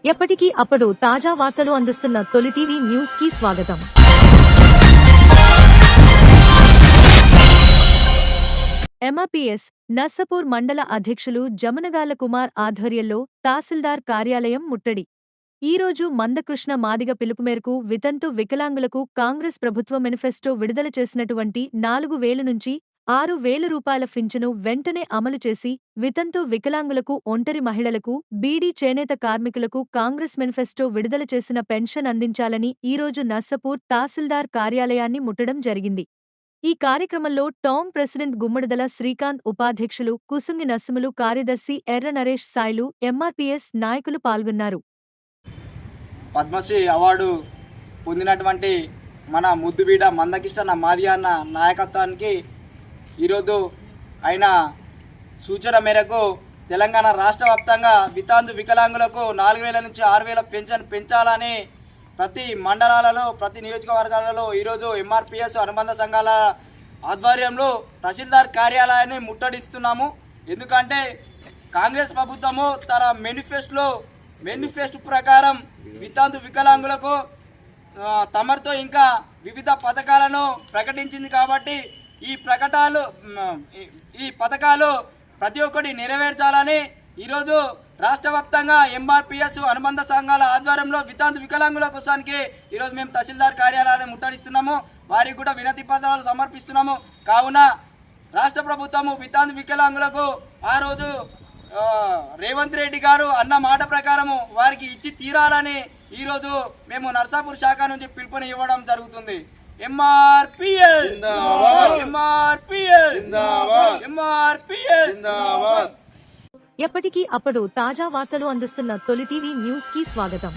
ఎప్పటికీ అప్పుడు తాజా వార్తలు అందిస్తున్న తొలి టీవీ న్యూస్ కి స్వాగతం. ఎంఆర్పీఎస్ నర్సాపూర్ మండల అధ్యక్షులు జమునగాళ్ల కుమార్ ఆధ్వర్యంలో తహసీల్దార్ కార్యాలయం ముట్టడి. ఈరోజు మందకృష్ణ మాదిగ పిలుపు మేరకు వితంతు వికలాంగులకు కాంగ్రెస్ ప్రభుత్వ మేనిఫెస్టో విడుదల చేసినటువంటి 4,000 నుంచి 6,000 రూపాయల పింఛను వెంటనే అమలు చేసి వితంతు వికలాంగులకు, ఒంటరి మహిళలకు, బీడీ చేనేత కార్మికులకు కాంగ్రెస్ మేనిఫెస్టో విడుదల చేసిన పెన్షన్ అందించాలని ఈరోజు నర్సాపూర్ తహసీల్దార్ కార్యాలయాన్ని ముట్టడం జరిగింది. ఈ కార్యక్రమంలో టౌన్ ప్రెసిడెంట్ గుమ్మడిదల శ్రీకాంత్, ఉపాధ్యక్షులు కుసుంగి నరసింహులు, కార్యదర్శి ఎర్ర నరేష్ సాయిలు, ఎంఆర్పీఎస్ నాయకులు పాల్గొన్నారు. పద్మశ్రీ అవార్డు పొందినటువంటి మన ముద్దుబీడ మందకృష్ణ మాదిగ అన్న నాయకత్వానికి ఈరోజు ఆయన సూచన మేరకు తెలంగాణ రాష్ట్ర వ్యాప్తంగా వితంతు వికలాంగులకు 4,000 నుంచి 6,000 పెన్షన్ పెంచాలని ప్రతి మండలాలలో, ప్రతి నియోజకవర్గాలలో ఈరోజు ఎంఆర్పీఎస్ అనుబంధ సంఘాల ఆధ్వర్యంలో తహసీల్దార్ కార్యాలయాన్ని ముట్టడిస్తున్నాము. ఎందుకంటే కాంగ్రెస్ ప్రభుత్వము తన మేనిఫెస్టో ప్రకారం వితంతు వికలాంగులకు తమరితో ఇంకా వివిధ పథకాలను ప్రకటించింది. కాబట్టి ఈ పథకాలు ప్రతి ఒక్కటి నెరవేర్చాలని ఈరోజు రాష్ట్ర వ్యాప్తంగా ఎంఆర్పీఎస్ అనుబంధ సంఘాల ఆధ్వర్యంలో వితంతు వికలాంగుల కోసానికి ఈరోజు మేము తహసీల్దార్ కార్యాలయాన్ని ముట్టడిస్తున్నాము. వారికి కూడా వినతి పత్రాలు సమర్పిస్తున్నాము. కావున రాష్ట్ర ప్రభుత్వము వితంతు వికలాంగులకు ఆ రోజు రేవంత్ రెడ్డి గారు అన్న మాట ప్రకారము వారికి ఇచ్చి తీరాలని ఈరోజు మేము నర్సాపూర్ శాఖ నుంచి పిలుపుని ఇవ్వడం జరుగుతుంది. ఎంఆర్పీఎస్ ఎప్పటికీ అప్పుడు తాజా వార్తలు అందిస్తున్న తొలి టీవీ న్యూస్ కి స్వాగతం.